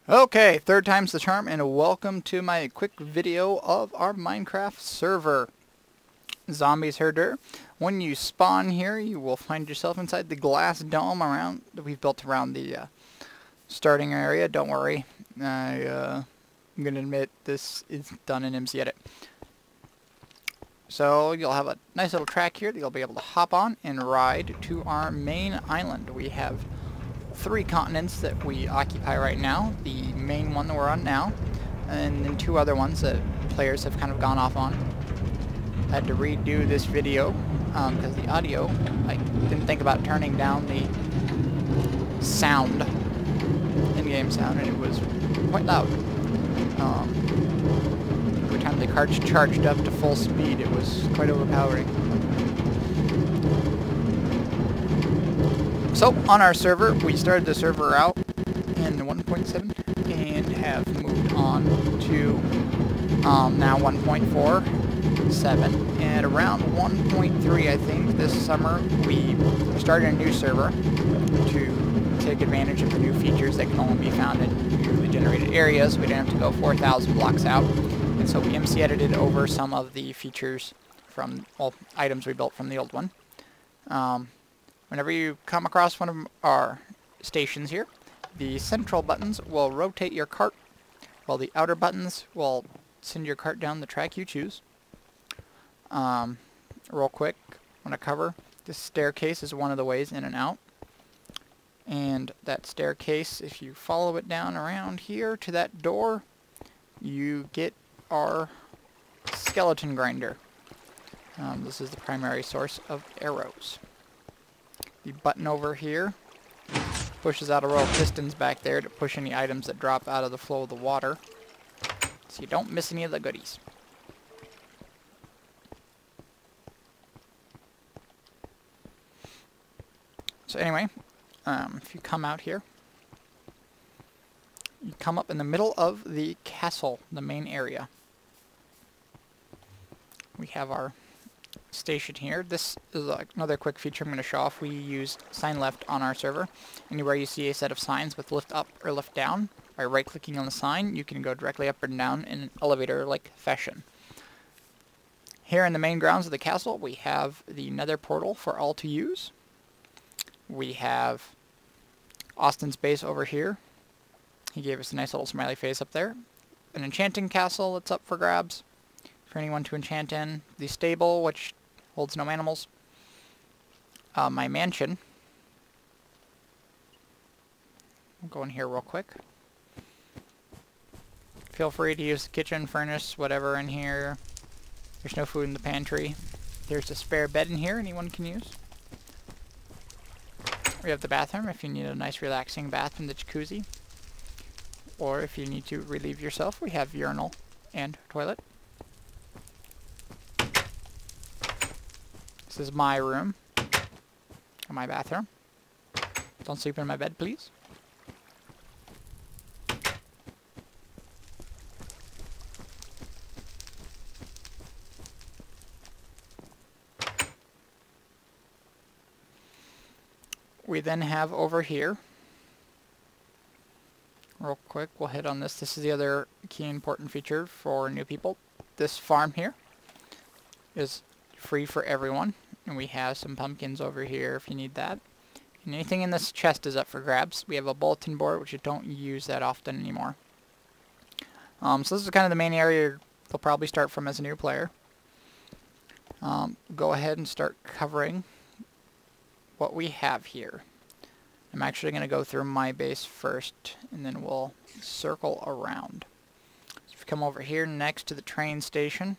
Okay, third time's the charm, and welcome to my quick video of our Minecraft server. Zombies HurDur. When you spawn here, you will find yourself inside the glass dome that we've built around the starting area. Don't worry, I'm gonna admit this is done in MC Edit. So you'll have a nice little track here that you'll be able to hop on and ride to our main island. We have 3 continents that we occupy right now. The main one that we're on now, and then 2 other ones that players have kind of gone off on. I had to redo this video because the audio, I didn't think about turning down the sound, in-game sound, and it was quite loud. Every time the cards charged up to full speed, it was quite overpowering. So, on our server, we started the server out in 1.7 and have moved on to now 1.47. And around 1.3, I think, this summer, we started a new server to take advantage of the new features that can only be found in newly generated areas. We didn't have to go 4,000 blocks out. And so we MC edited over some of the features from, well, items we built from the old one. Whenever you come across one of our stations here, the central buttons will rotate your cart, while the outer buttons will send your cart down the track you choose. Real quick, I want to cover this staircase is one of the ways in and out. And that staircase, if you follow it down around here to that door, you get our skeleton grinder. This is the primary source of arrows. The button over here pushes out a row of pistons back there to push any items that drop out of the flow of the water, so you don't miss any of the goodies. So anyway, if you come out here, you come up in the middle of the castle, the main area. We have our station here. This is another quick feature I'm going to show off. We use sign left on our server. Anywhere you see a set of signs with lift up or lift down, by right clicking on the sign, you can go directly up and down in an elevator-like fashion. Here in the main grounds of the castle, we have the nether portal for all to use. We have Austin's base over here. He gave us a nice little smiley face up there. An enchanting castle that's up for grabs for anyone to enchant in. The stable, which holds no animals. My mansion. I'll go in here real quick. Feel free to use the kitchen, furnace, whatever in here. There's no food in the pantry. There's a spare bed in here anyone can use. We have the bathroom if you need a nice relaxing bath in the jacuzzi. Or if you need to relieve yourself, we have urinal and toilet. This is my room, or my bathroom. Don't sleep in my bed, please. We then have over here, real quick, we'll hit on this. This is the other key important feature for new people. This farm here is free for everyone. And we have some pumpkins over here if you need that. And anything in this chest is up for grabs. We have a bulletin board, which you don't use that often anymore. So this is kind of the main area they'll probably start from as a new player. Go ahead and start covering what we have here. I'm actually going to go through my base first, and then we'll circle around. So if you come over here next to the train station,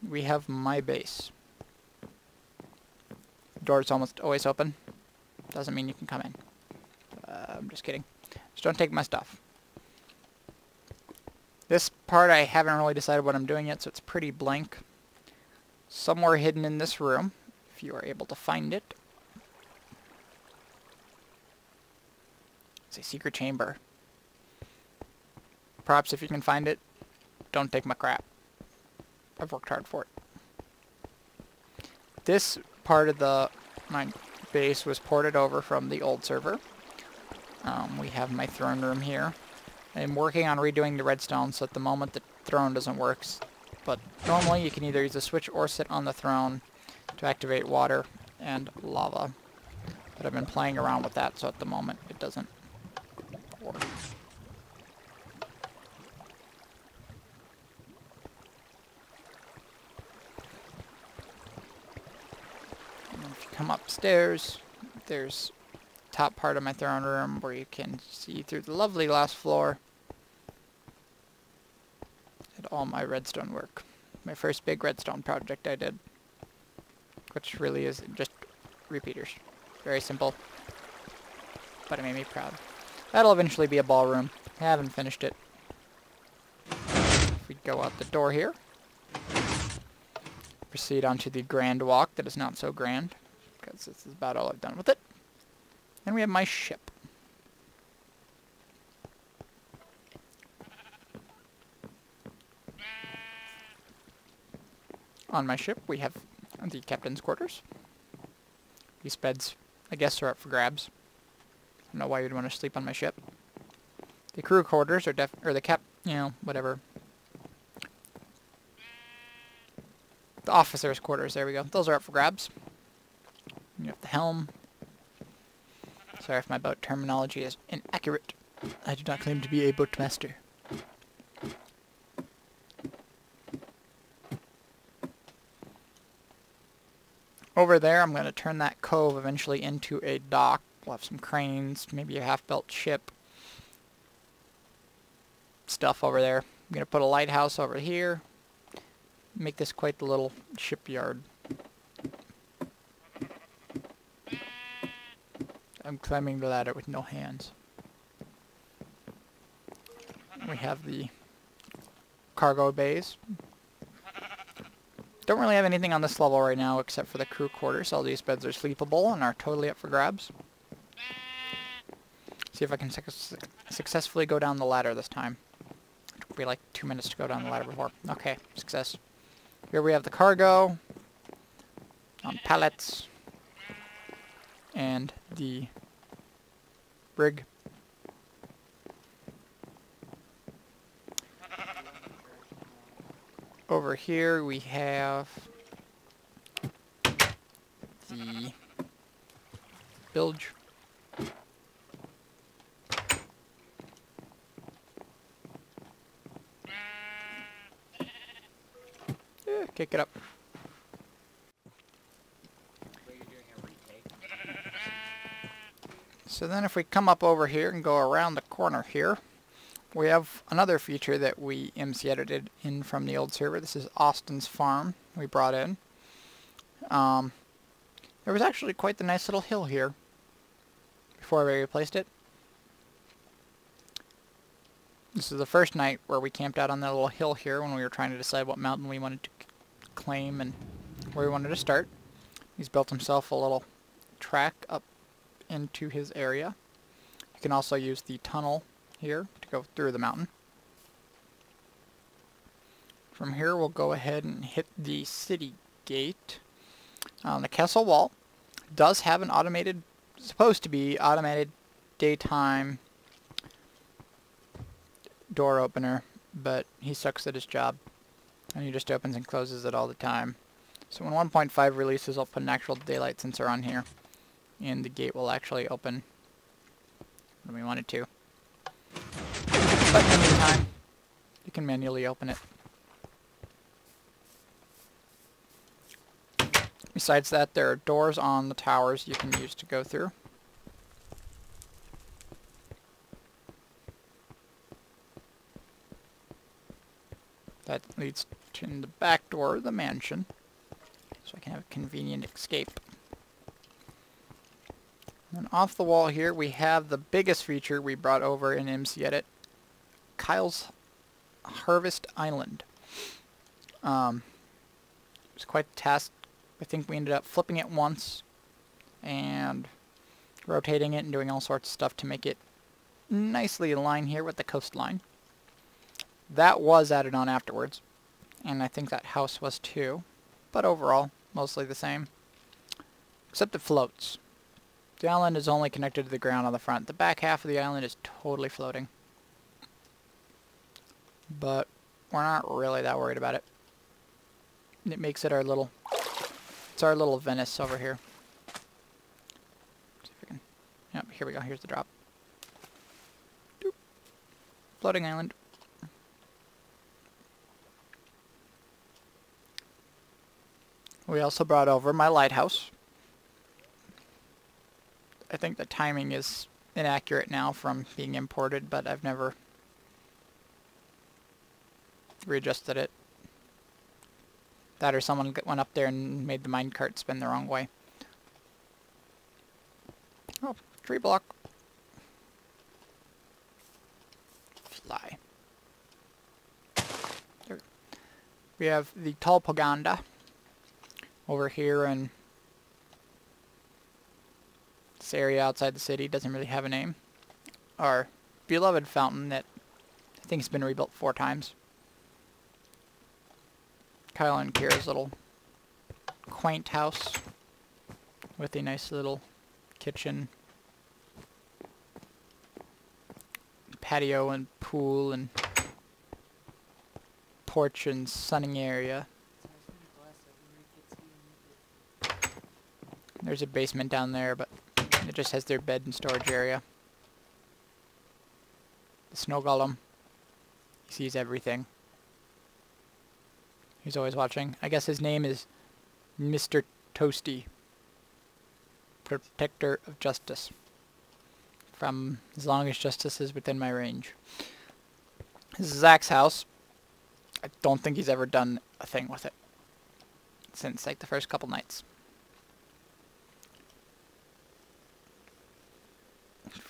we have my base. Door's almost always open. Doesn't mean you can come in. I'm just kidding. Just don't take my stuff. This part I haven't really decided what I'm doing yet, so it's pretty blank. Somewhere hidden in this room, if you are able to find it, it's a secret chamber. Perhaps if you can find it, don't take my crap. I've worked hard for it. This part of my base was ported over from the old server. We have my throne room here. I'm working on redoing the redstone, so at the moment the throne doesn't work. But normally you can either use a switch or sit on the throne to activate water and lava. But I've been playing around with that, so at the moment it doesn't work. And if you come upstairs, there's the top part of my throne room where you can see through the lovely glass floor at all my redstone work. My first big redstone project I did, which really is just repeaters. Very simple, but it made me proud. That'll eventually be a ballroom. I haven't finished it. If we go out the door here, proceed onto the grand walk that is not so grand, because this is about all I've done with it. And we have my ship. On my ship, we have the captain's quarters. These beds, I guess, are up for grabs. I don't know why you'd want to sleep on my ship. The crew quarters are whatever. The officers' quarters, there we go. Those are up for grabs. You have the helm. Sorry if my boat terminology is inaccurate. I do not claim to be a boatmaster. Over there, I'm going to turn that cove eventually into a dock. We'll have some cranes, maybe a half-built ship. Stuff over there. I'm going to put a lighthouse over here. Make this quite the little shipyard. I'm climbing the ladder with no hands. We have the cargo bays. Don't really have anything on this level right now except for the crew quarters. All these beds are sleepable and are totally up for grabs. See if I can successfully go down the ladder this time. It took me like 2 minutes to go down the ladder before. Okay, success. Here we have the cargo on pallets and the rig. Over here we have the bilge. Kick it up. So then if we come up over here and go around the corner here, we have another feature that we MC edited in from the old server. This is Austin's farm we brought in. There was actually quite the nice little hill here before we replaced it. This is the first night where we camped out on that little hill here when we were trying to decide what mountain we wanted to claim and where we wanted to start. He's built himself a little track up into his area. You can also use the tunnel here to go through the mountain. From here we'll go ahead and hit the city gate. The castle wall does have an automated, supposed to be automated daytime door opener, but he sucks at his job and he just opens and closes it all the time. So when 1.5 releases, I'll put an actual daylight sensor on here and the gate will actually open when we want it to. But in the meantime, you can manually open it. Besides that, there are doors on the towers you can use to go through. That leads to the back door of the mansion, so I can have a convenient escape. And off the wall here, we have the biggest feature we brought over in MC Edit, Kyle's Harvest Island. It was quite a task. I think we ended up flipping it once and rotating it and doing all sorts of stuff to make it nicely aligned here with the coastline. That was added on afterwards, and I think that house was too, but overall, mostly the same. Except it floats. The island is only connected to the ground on the front. The back half of the island is totally floating. But we're not really that worried about it. It makes it our little... It's our little Venice over here. See if we can... Yep, here we go. Here's the drop. Doop. Floating island. We also brought over my lighthouse. I think the timing is inaccurate now from being imported, but I've never readjusted it. That or someone went up there and made the minecart spin the wrong way. Oh, tree block. Fly. There. We have the Tulpaganda over here in this area outside the city. Doesn't really have a name. Our beloved fountain that I think has been rebuilt 4 times. Kyle and Kira's little quaint house with a nice little kitchen, patio and pool and porch and sunning area. There's a basement down there, but it just has their bed and storage area. The snow golem. He sees everything. He's always watching. I guess his name is Mr. Toasty. Protector of Justice. From as long as justice is within my range. This is Zach's house. I don't think he's ever done a thing with it. Since like the first couple nights.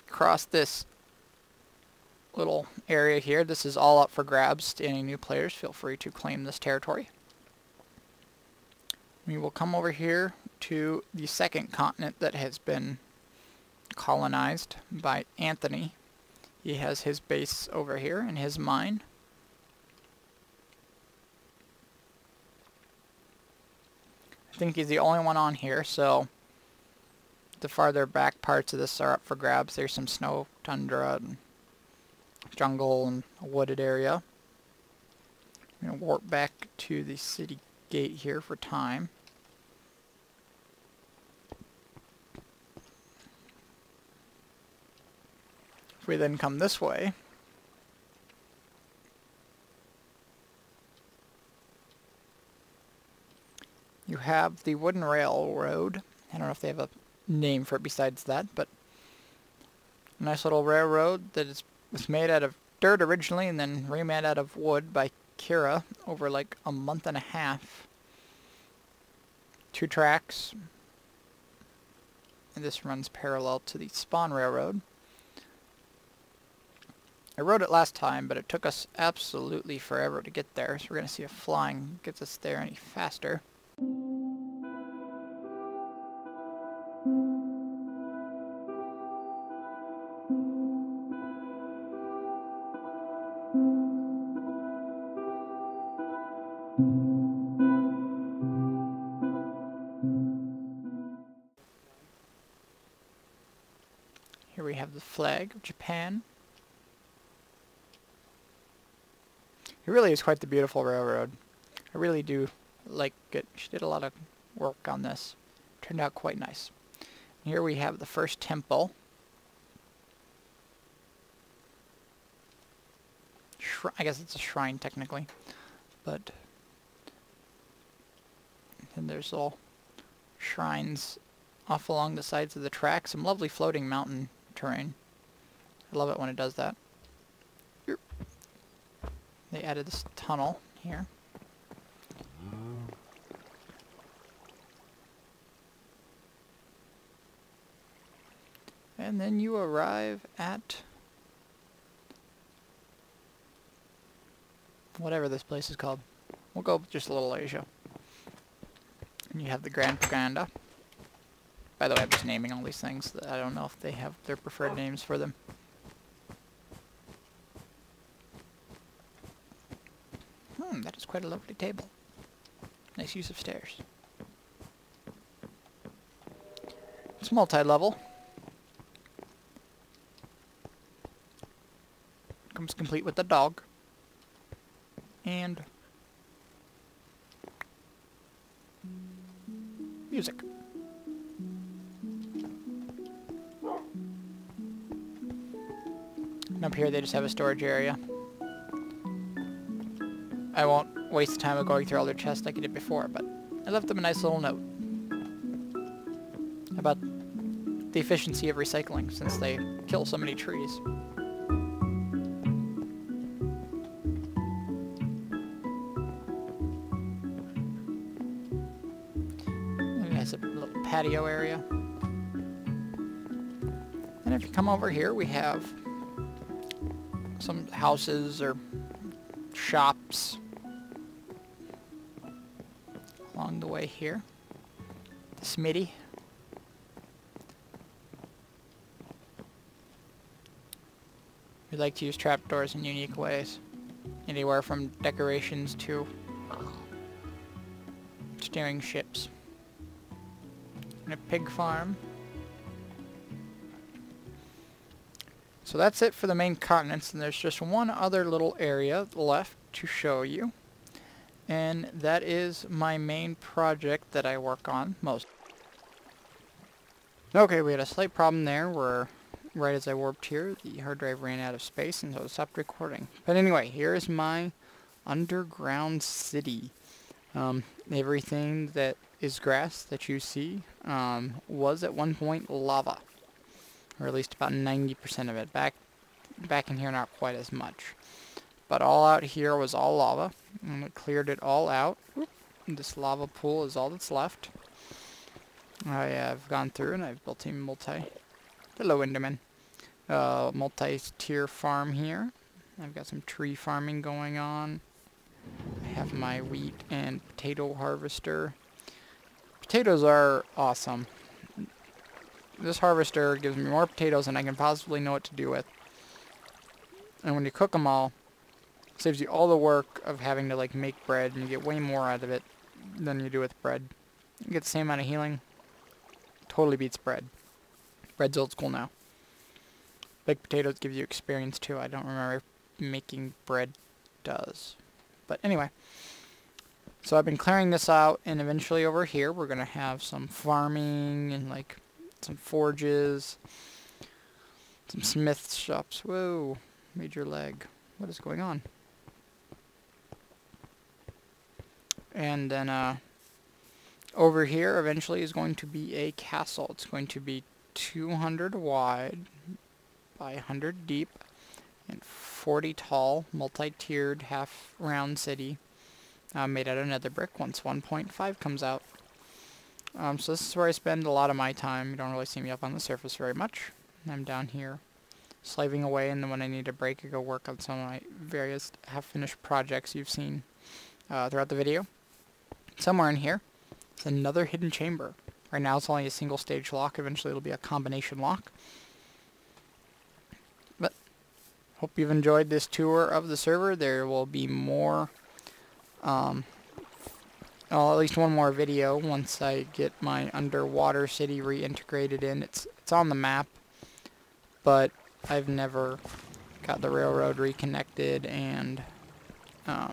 Across this little area here, this is all up for grabs to any new players. Feel free to claim this territory. We will come over here to the second continent that has been colonized by Anthony. He has his base over here in his mine. I think he's the only one on here, so the farther back parts of this are up for grabs. There's some snow, tundra, and jungle, and a wooded area. I'm going to warp back to the city gate here for time. If we then come this way, you have the wooden railroad. I don't know if they have a name for it besides that, but a nice little railroad that was made out of dirt originally and then remade out of wood by Kira over like a month and a half. 2 tracks. And this runs parallel to the spawn railroad. I rode it last time, but it took us absolutely forever to get there, so we're going to see if flying gets us there any faster. Here we have the flag of Japan. It really is quite the beautiful railroad. I really do like it. She did a lot of work on this. Turned out quite nice. And here we have the first temple. I guess it's a shrine technically. But and there's all shrines off along the sides of the track. Some lovely floating mountain terrain. I love it when it does that. They added this tunnel here. And then you arrive at whatever this place is called. We'll go with just Little Asia. And you have the Grand Paganda. By the way, I'm just naming all these things. I don't know if they have their preferred names for them. That is quite a lovely table. Nice use of stairs. It's multi-level. Comes complete with the dog. And music. And up here they just have a storage area. I won't waste the time of going through all their chests like I did before, but I left them a nice little note about the efficiency of recycling since they kill so many trees. And it has a little patio area. And if you come over here, we have some houses or shops along the way here. The smitty. We like to use trapdoors in unique ways. Anywhere from decorations to steering ships. And a pig farm. So that's it for the main continents, and there's just one other little area left to show you. And that is my main project that I work on most. Okay, we had a slight problem there where right as I warped here, the hard drive ran out of space and so it stopped recording. But anyway, here is my underground city. Everything that is grass that you see was at one point lava. Or at least about 90% of it. Back in here, not quite as much. But all out here was all lava. And it cleared it all out. This lava pool is all that's left. I have gone through and I've built a hello Enderman, multi-tier farm here. I've got some tree farming going on. I have my wheat and potato harvester. Potatoes are awesome. This harvester gives me more potatoes than I can possibly know what to do with. And when you cook them all, it saves you all the work of having to like make bread, and you get way more out of it than you do with bread. You get the same amount of healing. Totally beats bread. Bread's old school now. Baked potatoes give you experience too. I don't remember if making bread does. But anyway. So I've been clearing this out, and eventually over here we're going to have some farming and like some forges, some smith shops. Whoa, major leg. What is going on? And then over here eventually is going to be a castle. It's going to be 200 wide by 100 deep and 40 tall, multi-tiered, half-round city made out of nether brick once 1.5 comes out. So this is where I spend a lot of my time. You don't really see me up on the surface very much. I'm down here slaving away, and then when I need a break I go work on some of my various half-finished projects you've seen throughout the video. Somewhere in here is another hidden chamber. Right now it's only a single stage lock. Eventually it'll be a combination lock. But hope you've enjoyed this tour of the server. There will be more, well, at least one more video once I get my underwater city reintegrated in. It's on the map, but I've never got the railroad reconnected, and I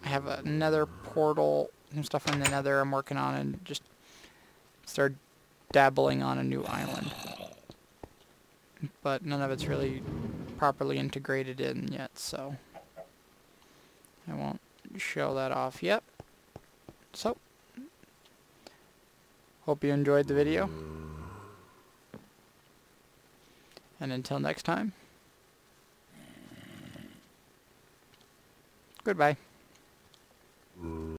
have another portal and stuff in the nether I'm working on, and just start dabbling on a new island. But none of it's really properly integrated in yet, so I won't show that off yet. So, hope you enjoyed the video. And until next time, goodbye.